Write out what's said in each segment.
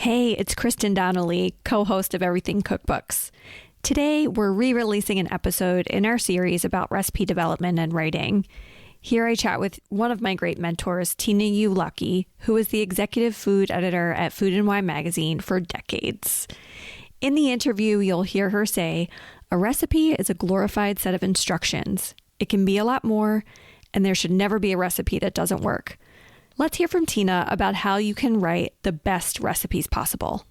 Hey, it's Kristin Donnelly, co-host of Everything Cookbooks. Today, we're re-releasing an episode in our series about recipe development and writing. Here I chat with one of my great mentors, Tina Ujlaki, who was the executive food editor at Food & Wine magazine for decades. In the interview, you'll hear her say, a recipe is a glorified set of instructions. It can be a lot more, and there should never be a recipe that doesn't work. Let's hear from Tina about how you can write the best recipes possible.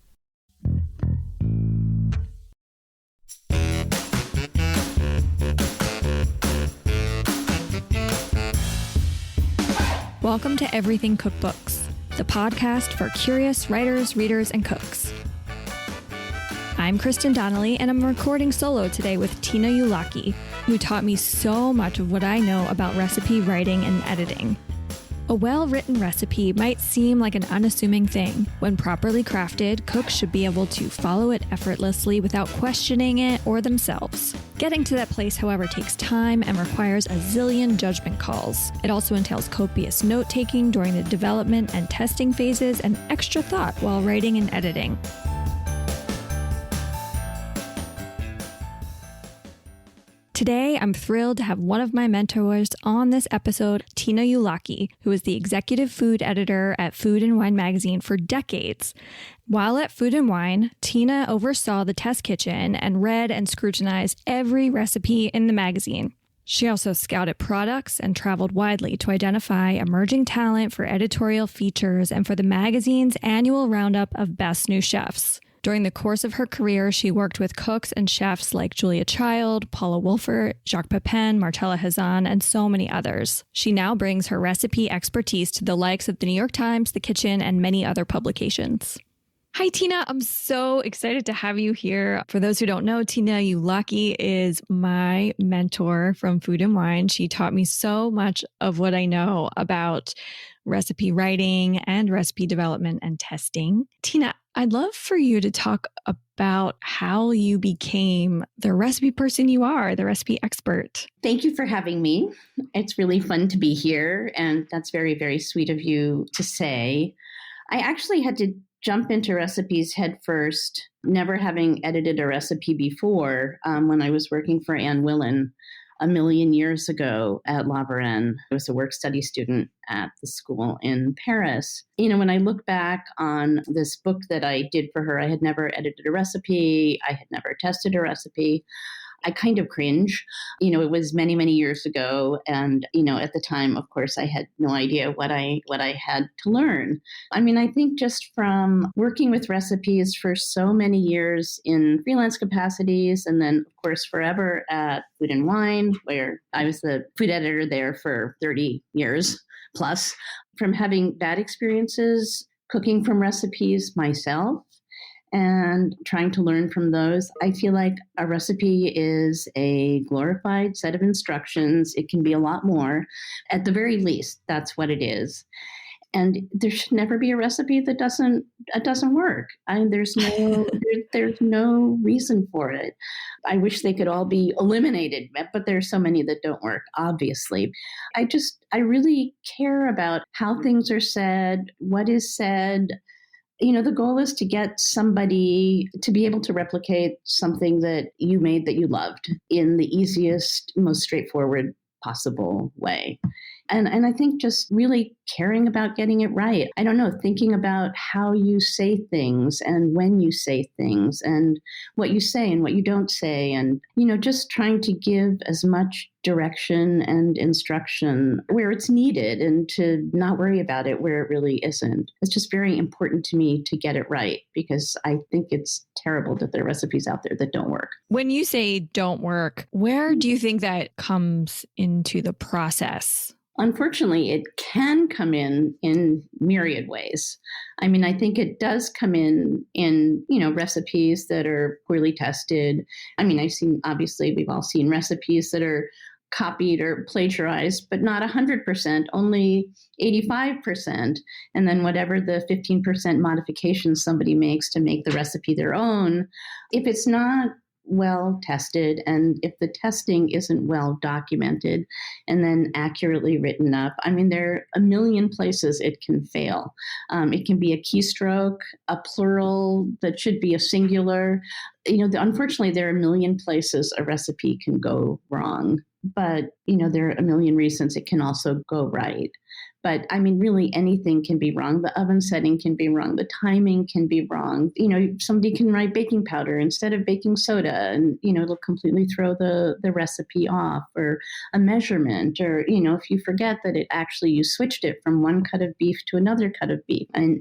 Welcome to Everything Cookbooks, the podcast for curious writers, readers, and cooks. I'm Kristin Donnelly, and I'm recording solo today with Tina Ujlaki, who taught me so much of what I know about recipe writing and editing. A well-written recipe might seem like an unassuming thing. When properly crafted, cooks should be able to follow it effortlessly without questioning it or themselves. Getting to that place, however, takes time and requires a zillion judgment calls. It also entails copious note-taking during the development and testing phases and extra thought while writing and editing. Today, I'm thrilled to have one of my mentors on this episode, Tina Ujlaki, who is the executive food editor at Food & Wine magazine for decades. While at Food & Wine, Tina oversaw the test kitchen and read and scrutinized every recipe in the magazine. She also scouted products and traveled widely to identify emerging talent for editorial features and for the magazine's annual roundup of best new chefs. During the course of her career, she worked with cooks and chefs like Julia Child, Paula Wolfert, Jacques Pepin, Marcella Hazan, and so many others. She now brings her recipe expertise to the likes of the New York Times, The Kitchen, and many other publications. Hi, Tina. I'm so excited to have you here. For those who don't know, Tina Ujlaki is my mentor from Food & Wine. She taught me so much of what I know about recipe writing and recipe development and testing. Tina, I'd love for you to talk about how you became the recipe person you are, the recipe expert. Thank you for having me. It's really fun to be here, and that's very, very sweet of you to say. I actually had to jump into recipes head first, never having edited a recipe before, when I was working for Anne Willan a million years ago at La Varenne. I was a work-study student at the school in Paris. You know, when I look back on this book that I did for her, I had never edited a recipe. I had never tested a recipe. I kind of cringe. You know, it was many, many years ago. And, you know, at the time, of course, I had no idea what I had to learn. I mean, I think just from working with recipes for so many years in freelance capacities, and then, of course, forever at Food & Wine, where I was the food editor there for 30 years plus, from having bad experiences cooking from recipes myself, and trying to learn from those. I feel like a recipe is a glorified set of instructions. It can be a lot more. At the very least, that's what it is. And there should never be a recipe that doesn't work. There's no reason for it. I wish they could all be eliminated, but there's so many that don't work, obviously. I really care about how things are said, what is said. You know, the goal is to get somebody to be able to replicate something that you made that you loved in the easiest, most straightforward possible way. And I think just really caring about getting it right. I don't know, thinking about how you say things and when you say things and what you say and what you don't say. And, you know, just trying to give as much direction and instruction where it's needed and to not worry about it where it really isn't. It's just very important to me to get it right because I think it's terrible that there are recipes out there that don't work. When you say don't work, where do you think that comes into the process? Unfortunately, it can come in myriad ways. I mean, I think it does come in, recipes that are poorly tested. I mean, obviously, we've all seen recipes that are copied or plagiarized, but not 100%, only 85%. And then whatever the 15% modifications somebody makes to make the recipe their own, if it's not well tested, and if the testing isn't well documented and then accurately written up, I mean, there are a million places it can fail. It can be a keystroke, a plural that should be a singular. Unfortunately, there are a million places a recipe can go wrong, but, there are a million reasons it can also go right. But I mean, really anything can be wrong. The oven setting can be wrong. The timing can be wrong. Somebody can write baking powder instead of baking soda, and, it'll completely throw the recipe off, or a measurement, or, if you forget that you switched it from one cut of beef to another cut of beef. And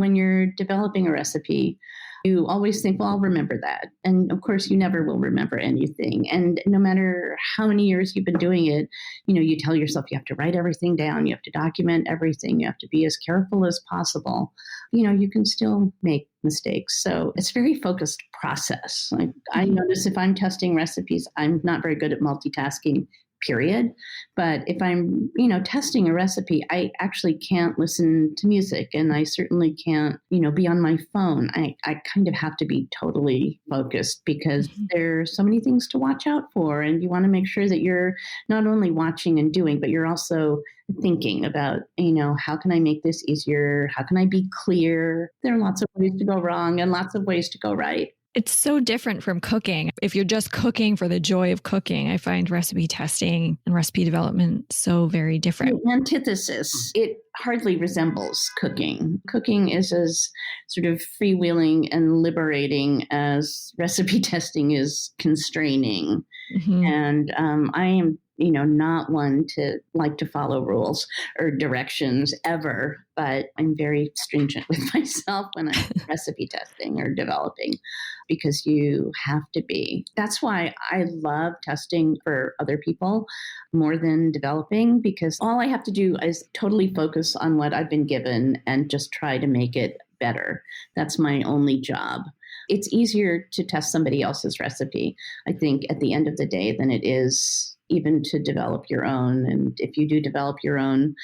when you're developing a recipe, you always think, well, I'll remember that. And of course, you never will remember anything. And no matter how many years you've been doing it, you tell yourself you have to write everything down. You have to document everything. You have to be as careful as possible. You can still make mistakes. So it's a very focused process. Like, I notice if I'm testing recipes, I'm not very good at multitasking, period. But if I'm, testing a recipe, I actually can't listen to music, and I certainly can't, be on my phone. I kind of have to be totally focused, because there's so many things to watch out for. And you want to make sure that you're not only watching and doing, but you're also thinking about, how can I make this easier? How can I be clear? There are lots of ways to go wrong and lots of ways to go right. It's so different from cooking. If you're just cooking for the joy of cooking, I find recipe testing and recipe development so very different. The antithesis, it hardly resembles cooking. Cooking is as sort of freewheeling and liberating as recipe testing is constraining. And I am, not one to like to follow rules or directions ever, but I'm very stringent with myself when I'm recipe testing or developing, because you have to be. That's why I love testing for other people more than developing, because all I have to do is totally focus on what I've been given and just try to make it better. That's my only job. It's easier to test somebody else's recipe, I think, at the end of the day, than it is even to develop your own. And if you do develop your own,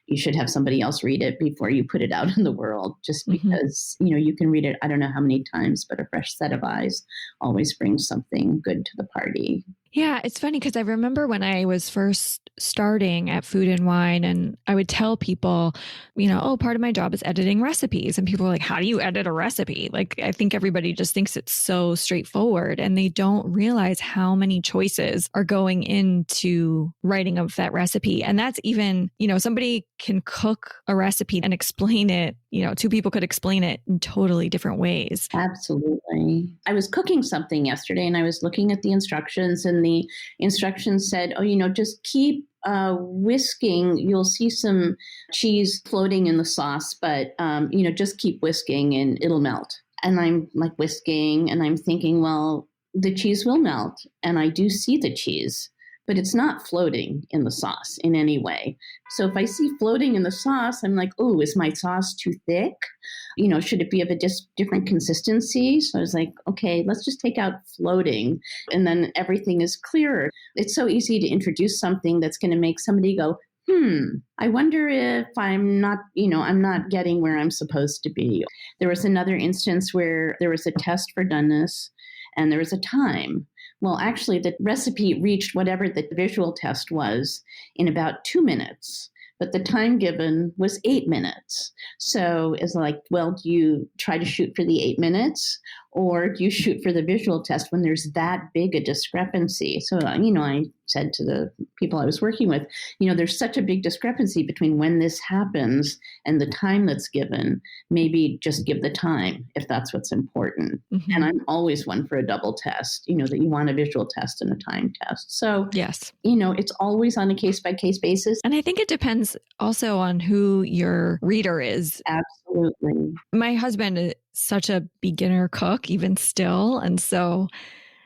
you should have somebody else read it before you put it out in the world, just because, you can read it, I don't know how many times, but a fresh set of eyes always brings something good to the party. Yeah, it's funny because I remember when I was first starting at Food and Wine, and I would tell people, part of my job is editing recipes. And people were like, how do you edit a recipe? Like, I think everybody just thinks it's so straightforward, and they don't realize how many choices are going into writing of that recipe. And that's even, somebody can cook a recipe and explain it. Two people could explain it in totally different ways. Absolutely. I was cooking something yesterday, and I was looking at the instructions, and the instructions said, just keep whisking. You'll see some cheese floating in the sauce, but, just keep whisking and it'll melt. And I'm like whisking, and I'm thinking, well, the cheese will melt. And I do see the cheese, but it's not floating in the sauce in any way. So if I see floating in the sauce, I'm like, oh, is my sauce too thick? Should it be of a different consistency? So I was like, okay, let's just take out floating, and then everything is clearer. It's so easy to introduce something that's going to make somebody go, I wonder if I'm not getting where I'm supposed to be. There was another instance where there was a test for doneness, and there was a time. Well, actually, the recipe reached whatever the visual test was in about 2 minutes, but the time given was 8 minutes. So it's like, well, do you try to shoot for the 8 minutes, or do you shoot for the visual test when there's that big a discrepancy? So, I said to the people I was working with, there's such a big discrepancy between when this happens and the time that's given. Maybe just give the time if that's what's important. And I'm always one for a double test, that you want a visual test and a time test. So, yes, it's always on a case-by-case basis. And I think it depends also on who your reader is. Absolutely. My husband is such a beginner cook, even still. And so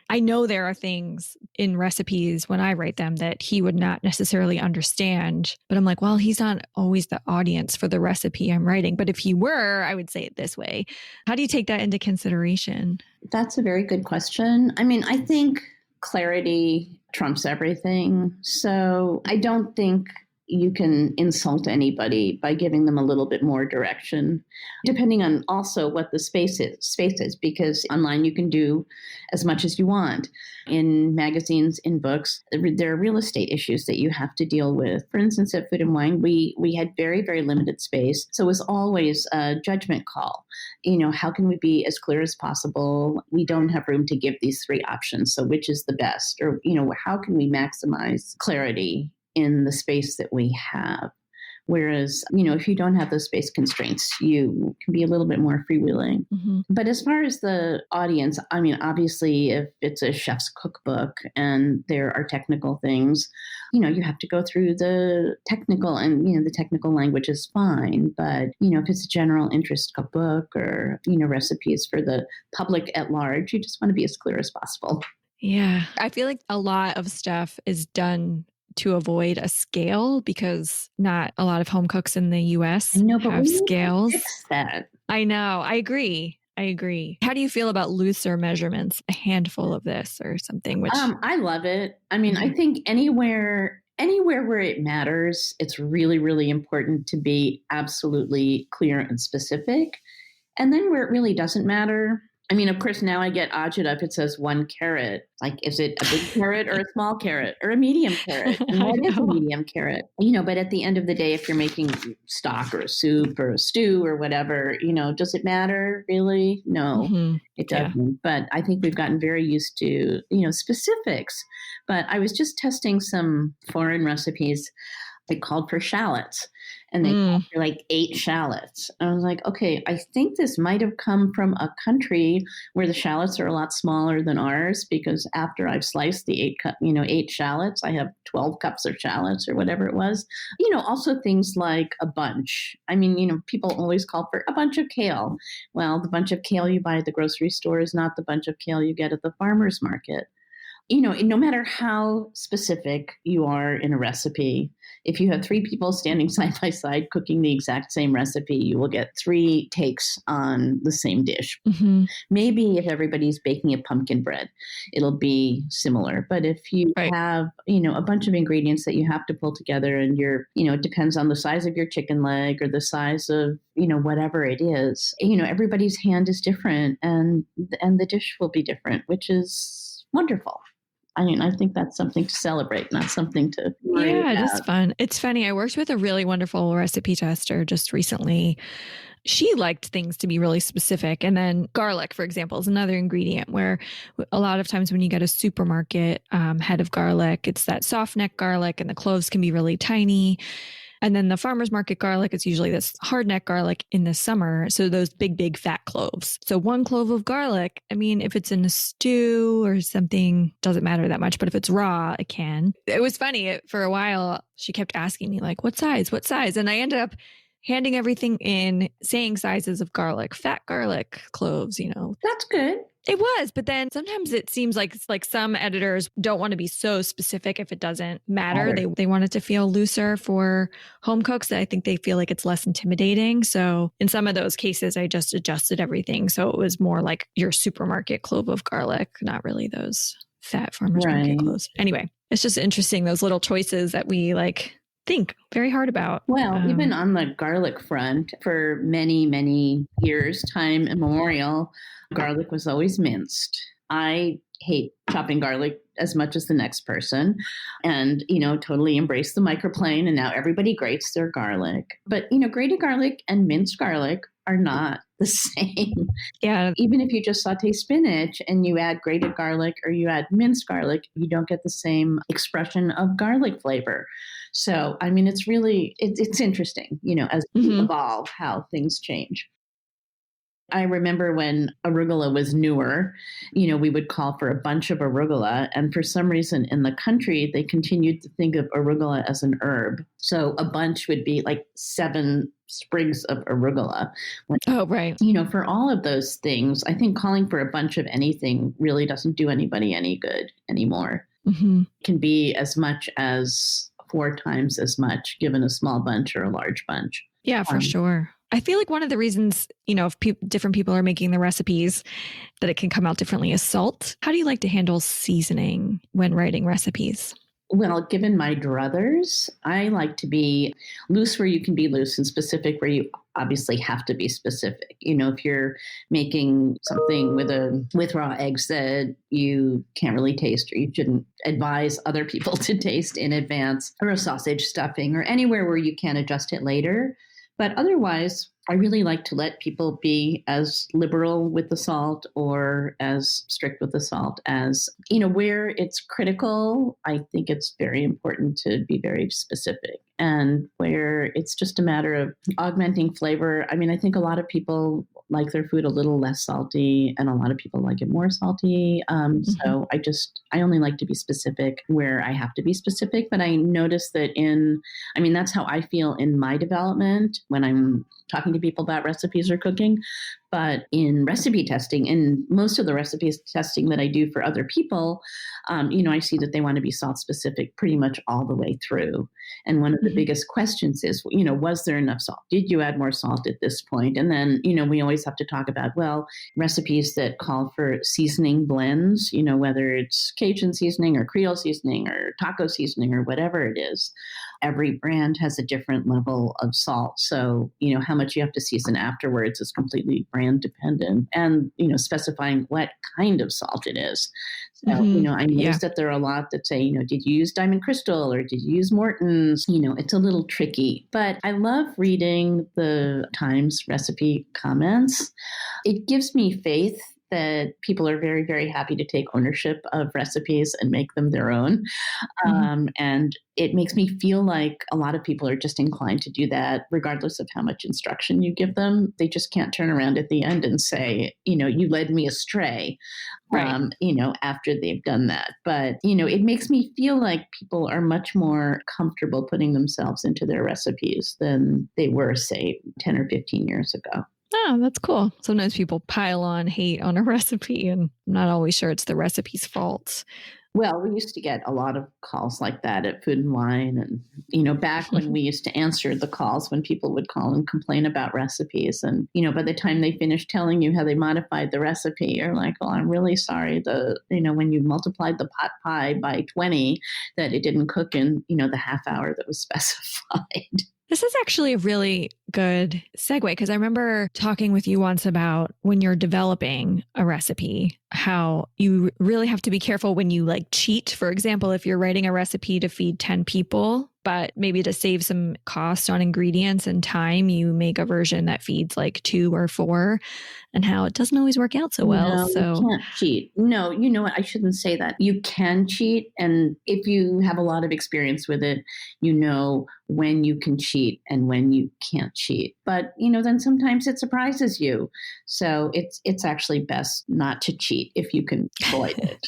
I know there are things in recipes when I write them that he would not necessarily understand. But I'm like, well, he's not always the audience for the recipe I'm writing. But if he were, I would say it this way. How do you take that into consideration? That's a very good question. I mean, I think clarity trumps everything. So I don't think, you can insult anybody by giving them a little bit more direction, depending on also what the space is, because online you can do as much as you want. In magazines, in books, there are real estate issues that you have to deal with. For instance, at Food and Wine, we had very, very limited space. So it was always a judgment call. How can we be as clear as possible? We don't have room to give these three options. So which is the best? Or, how can we maximize clarity in the space that we have? Whereas, if you don't have those space constraints, you can be a little bit more freewheeling. Mm-hmm. But as far as the audience, obviously, if it's a chef's cookbook and there are technical things, you have to go through the technical, and, the technical language is fine. But, if it's a general interest cookbook or, recipes for the public at large, you just want to be as clear as possible. Yeah. I feel like a lot of stuff is done to avoid a scale because not a lot of home cooks in the US have scales. Fix that. I know. I agree. How do you feel about looser measurements? A handful of this or something, which I love it. I think anywhere where it matters, it's really, really important to be absolutely clear and specific. And then where it really doesn't matter, of course, now I get agita if it says 1 carrot. Like, is it a big carrot or a small carrot or a medium carrot? And what is a medium carrot? But at the end of the day, if you're making stock or a soup or a stew or whatever, does it matter really? No, it doesn't. Yeah. But I think we've gotten very used to, specifics. But I was just testing some foreign recipes. They called for shallots, and they called for like 8 shallots. And I was like, okay, I think this might have come from a country where the shallots are a lot smaller than ours, because after I've sliced the 8 shallots, I have 12 cups of shallots or whatever it was. Also things like a bunch. People always call for a bunch of kale. Well, the bunch of kale you buy at the grocery store is not the bunch of kale you get at the farmer's market. No matter how specific you are in a recipe, if you have 3 people standing side by side cooking the exact same recipe, you will get 3 takes on the same dish. Mm-hmm. Maybe if everybody's baking a pumpkin bread, it'll be similar. But if you have, a bunch of ingredients that you have to pull together, and it depends on the size of your chicken leg or the size of, whatever it is, everybody's hand is different, and the dish will be different, which is wonderful. I think that's something to celebrate, not something to worry about. Just fun. It's funny. I worked with a really wonderful recipe tester just recently. She liked things to be really specific. And then garlic, for example, is another ingredient where a lot of times when you get a supermarket head of garlic, it's that soft neck garlic, and the cloves can be really tiny. And then the farmer's market garlic is usually this hard neck garlic in the summer. So those big, big fat cloves. So 1 clove of garlic, if it's in a stew or something, doesn't matter that much. But if it's raw, it can. It was funny. For a while, she kept asking me like, what size? And I ended up handing everything in, saying sizes of garlic, fat garlic cloves, That's good. It was, but then sometimes it seems like some editors don't want to be so specific if it doesn't matter. They want it to feel looser for home cooks. I think they feel like it's less intimidating. So in some of those cases, I just adjusted everything. So it was more like your supermarket clove of garlic, not really those fat farmer's market cloves. Anyway, it's just interesting, those little choices that we think very hard about. Well, even on the garlic front, for many, many years, time immemorial, garlic was always minced. I hate chopping garlic as much as the next person, and, totally embrace the microplane. And now everybody grates their garlic. But, grated garlic and minced garlic are not the same. Yeah. Even if you just saute spinach and you add grated garlic or you add minced garlic, you don't get the same expression of garlic flavor. So, it's really, it's interesting, as we evolve, how things change. I remember when arugula was newer, we would call for a bunch of arugula. And for some reason in the country, they continued to think of arugula as an herb. So a bunch would be like 7 sprigs of arugula. Oh, right. For all of those things, I think calling for a bunch of anything really doesn't do anybody any good anymore. Mm-hmm. It can be as much as 4 times as much given a small bunch or a large bunch. Yeah, for sure. I feel like one of the reasons, if different people are making the recipes, that it can come out differently is salt. How do you like to handle seasoning when writing recipes? Well, given my druthers, I like to be loose where you can be loose and specific where you obviously have to be specific. If you're making something with raw eggs that you can't really taste or you shouldn't advise other people to taste in advance, or a sausage stuffing or anywhere where you can adjust it later. But otherwise, I really like to let people be as liberal with the salt or as strict with the salt as, where it's critical. I think it's very important to be very specific. And where it's just a matter of augmenting flavor. I mean, I think a lot of people like their food a little less salty and a lot of people like it more salty. So I only like to be specific where I have to be specific. But I notice that that's how I feel in my development when I'm talking to people about recipes or cooking. But in recipe testing, and most of the recipes testing that I do for other people, I see that they want to be salt specific pretty much all the way through. And one of the biggest questions is, was there enough salt? Did you add more salt at this point? And then, we always have to talk about, recipes that call for seasoning blends, whether it's Cajun seasoning or Creole seasoning or taco seasoning or whatever it is. Every brand has a different level of salt. So, how much you have to season afterwards is completely brand dependent, and, specifying what kind of salt it is. So, I noticed that there are a lot that say, did you use Diamond Crystal or did you use Morton's? It's a little tricky, but I love reading the Times recipe comments. It gives me faith that people are very, very happy to take ownership of recipes and make them their own. And it makes me feel like a lot of people are just inclined to do that, regardless of how much instruction you give them. They just can't turn around at the end and say, you led me astray, after they've done that. But, it makes me feel like people are much more comfortable putting themselves into their recipes than they were, say, 10 or 15 years ago. Oh, that's cool. Sometimes people pile on hate on a recipe, and I'm not always sure it's the recipe's fault. Well, we used to get a lot of calls like that at Food and Wine. And, back when we used to answer the calls when people would call and complain about recipes. And, by the time they finished telling you how they modified the recipe, you're like, well, I'm really sorry. When you multiplied the pot pie by 20, that it didn't cook in, the half hour that was specified. This is actually a really good segue, because I remember talking with you once about when you're developing a recipe, how you really have to be careful when you cheat. For example, if you're writing a recipe to feed 10 people, but maybe to save some cost on ingredients and time, you make a version that feeds 2 or 4, and how it doesn't always work out so well. No, you can't cheat. No, you know what? I shouldn't say that. You can cheat. And if you have a lot of experience with it, when you can cheat and when you can't cheat. But, then sometimes it surprises you. So it's actually best not to cheat if you can avoid it.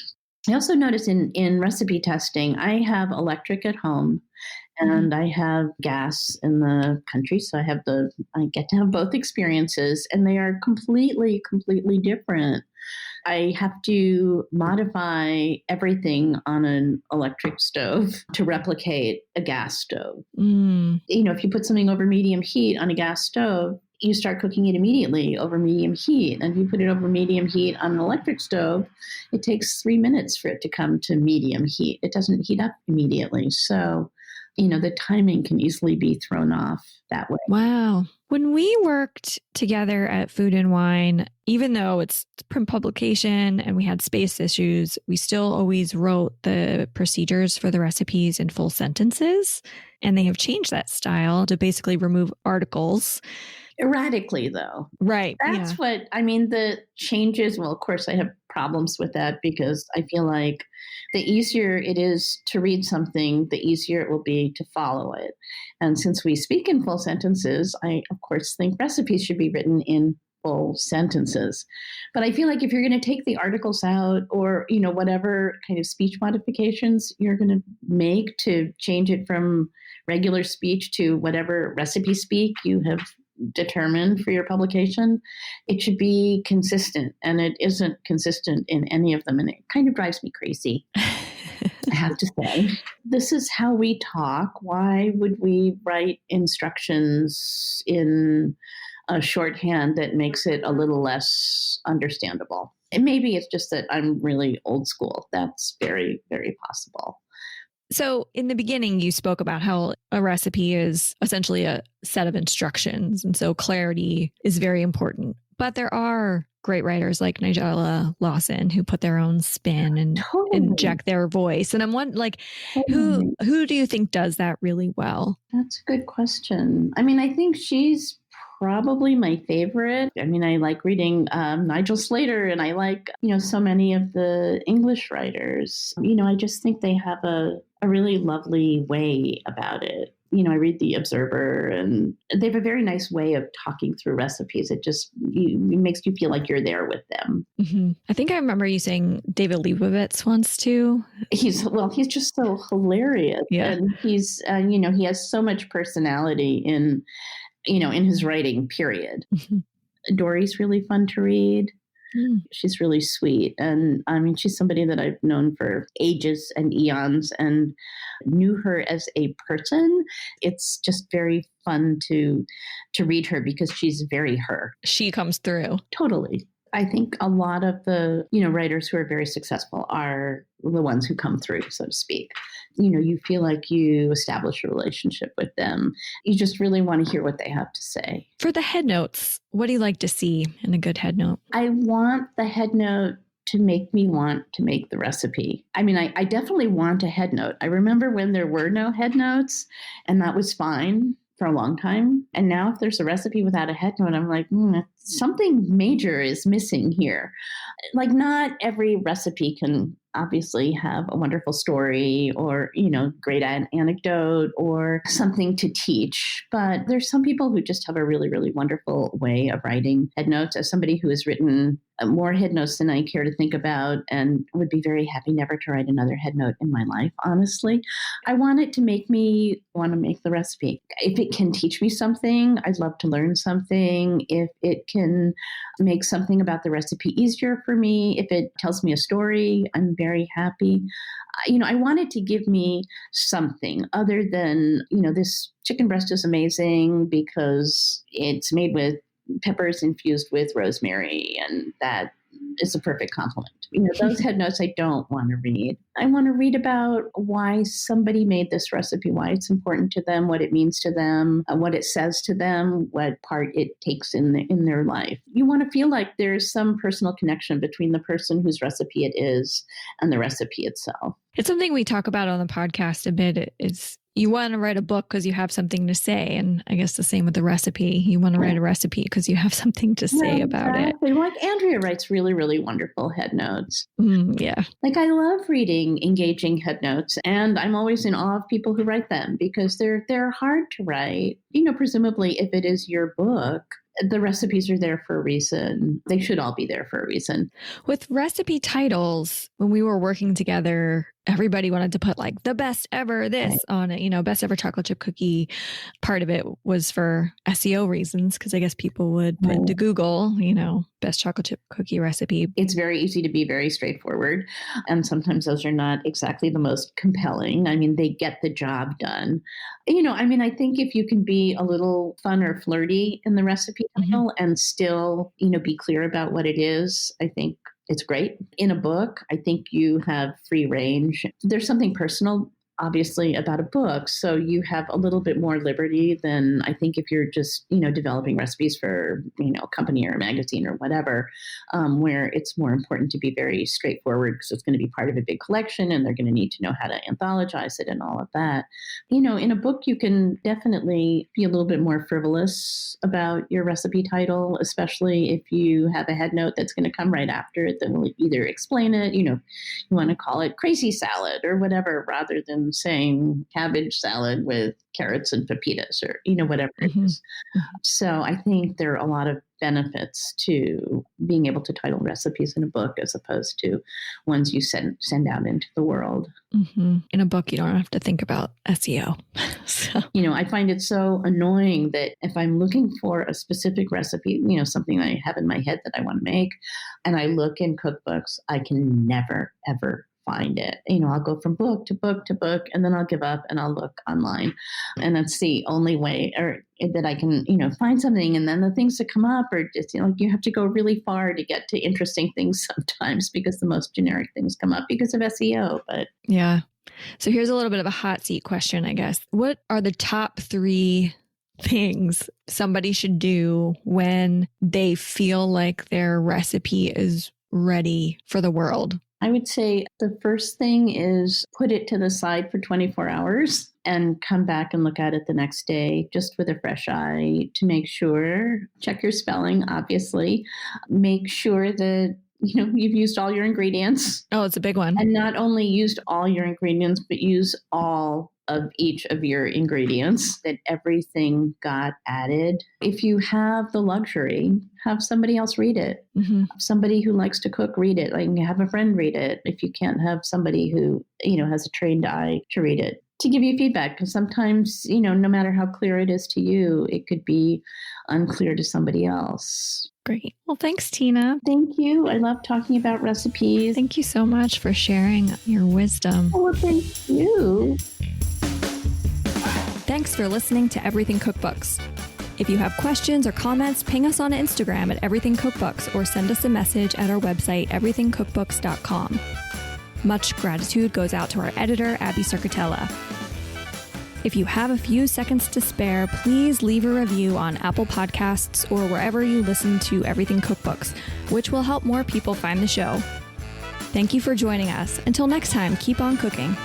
I also notice in recipe testing, I have electric at home and I have gas in the country. So I get to have both experiences, and they are completely, completely different. I have to modify everything on an electric stove to replicate a gas stove. If you put something over medium heat on a gas stove, you start cooking it immediately over medium heat. And if you put it over medium heat on an electric stove, it takes 3 minutes for it to come to medium heat. It doesn't heat up immediately. So, the timing can easily be thrown off that way. Wow. When we worked together at Food and Wine, even though it's print publication and we had space issues, we still always wrote the procedures for the recipes in full sentences. And they have changed that style to basically remove articles. Erratically, though. Right. That's what, the changes, well, of course, I have problems with that because I feel like the easier it is to read something, the easier it will be to follow it. And since we speak in full sentences, I, of course, think recipes should be written in full sentences. But I feel like if you're going to take the articles out or, whatever kind of speech modifications you're going to make to change it from regular speech to whatever recipe speak you have determined for your publication, it should be consistent. And it isn't consistent in any of them. And it kind of drives me crazy, I have to say. This is how we talk. Why would we write instructions in a shorthand that makes it a little less understandable? And maybe it's just that I'm really old school. That's very, very possible. So in the beginning, you spoke about how a recipe is essentially a set of instructions. And so clarity is very important. But there are great writers like Nigella Lawson who put their own spin and Totally. inject their voice. And I'm wondering, like, Totally. who do you think does that really well? That's a good question. I mean, I think she's probably my favorite. I mean, I like reading Nigel Slater, and I like, so many of the English writers. I just think they have a really lovely way about it. I read The Observer, and they have a very nice way of talking through recipes. It just it makes you feel like you're there with them. Mm-hmm. I think I remember you saying David Leibovitz once too. He's just so hilarious. Yeah. And he's, he has so much personality in his writing, period. Mm-hmm. Dory's really fun to read. She's really sweet. And I mean, she's somebody that I've known for ages and eons and knew her as a person. It's just very fun to read her because she's very her. She comes through. Totally. I think a lot of the, writers who are very successful are the ones who come through, so to speak. You feel like you establish a relationship with them. You just really want to hear what they have to say. For the headnotes, what do you like to see in a good headnote? I want the headnote to make me want to make the recipe. I mean, I definitely want a headnote. I remember when there were no headnotes, and that was fine for a long time. And now if there's a recipe without a headnote, I'm like, something major is missing here. Like, not every recipe can obviously have a wonderful story or, great anecdote or something to teach. But there's some people who just have a really, really wonderful way of writing headnotes. As somebody who has written more headnotes than I care to think about and would be very happy never to write another headnote in my life, honestly, I want it to make me want to make the recipe. If it can teach me something, I'd love to learn something. If it can make something about the recipe easier for me, if it tells me a story, I'm very happy. I want it to give me something other than, this chicken breast is amazing because it's made with peppers infused with rosemary, and that is a perfect compliment. Those headnotes I don't want to read. I want to read about why somebody made this recipe, why it's important to them, what it means to them, what it says to them, what part it takes in their life. You want to feel like there's some personal connection between the person whose recipe it is and the recipe itself. It's something we talk about on the podcast a bit. Is you want to write a book because you have something to say. And I guess the same with the recipe. You want to write a recipe because you have something to say about it. Like Andrea writes really, really wonderful headnotes. Yeah. Like, I love reading engaging headnotes, and I'm always in awe of people who write them because they're hard to write. Presumably if it is your book, the recipes are there for a reason. They should all be there for a reason. With recipe titles, when we were working together, everybody wanted to put like the best ever this on it, best ever chocolate chip cookie. Part of it was for SEO reasons, because I guess people would put into Google, best chocolate chip cookie recipe. It's very easy to be very straightforward. And sometimes those are not exactly the most compelling. I mean, they get the job done. I think if you can be a little fun or flirty in the recipe title and still, be clear about what it is, I think it's great. In a book, I think you have free range. There's something personal, obviously, about a book. So you have a little bit more liberty than I think if you're just, developing recipes for, a company or a magazine or whatever, where it's more important to be very straightforward because it's going to be part of a big collection and they're going to need to know how to anthologize it and all of that. In a book, you can definitely be a little bit more frivolous about your recipe title, especially if you have a headnote that's going to come right after it that will either explain it, you want to call it crazy salad or whatever, rather than saying cabbage salad with carrots and pepitas or, whatever it is. So I think there are a lot of benefits to being able to title recipes in a book as opposed to ones you send out into the world. In a book, you don't have to think about SEO. So. I find it so annoying that if I'm looking for a specific recipe, something I have in my head that I want to make, and I look in cookbooks, I can never, ever find it. I'll go from book to book to book, and then I'll give up and I'll look online. And that's the only way that I can, find something. And then the things that come up are just, you have to go really far to get to interesting things sometimes because the most generic things come up because of SEO. But yeah, So here's a little bit of a hot seat question, I guess. What are the top 3 things somebody should do when they feel like their recipe is ready for the world? I would say the first thing is put it to the side for 24 hours and come back and look at it the next day just with a fresh eye to make sure. Check your spelling, obviously. Make sure that you've used all your ingredients. Oh, it's a big one. And not only used all your ingredients, but use all of each of your ingredients, that everything got added. If you have the luxury, have somebody else read it. Mm-hmm. Somebody who likes to cook, read it. Like, have a friend read it. If you can't have somebody who, has a trained eye to read it, to give you feedback. Because sometimes, no matter how clear it is to you, it could be unclear to somebody else. Great. Well, thanks, Tina. Thank you. I love talking about recipes. Thank you so much for sharing your wisdom. Oh, well, thank you. Thanks for listening to Everything Cookbooks. If you have questions or comments, ping us on Instagram at Everything Cookbooks or send us a message at our website, everythingcookbooks.com. Much gratitude goes out to our editor, Abby Circatella. If you have a few seconds to spare, please leave a review on Apple Podcasts or wherever you listen to Everything Cookbooks, which will help more people find the show. Thank you for joining us. Until next time, keep on cooking.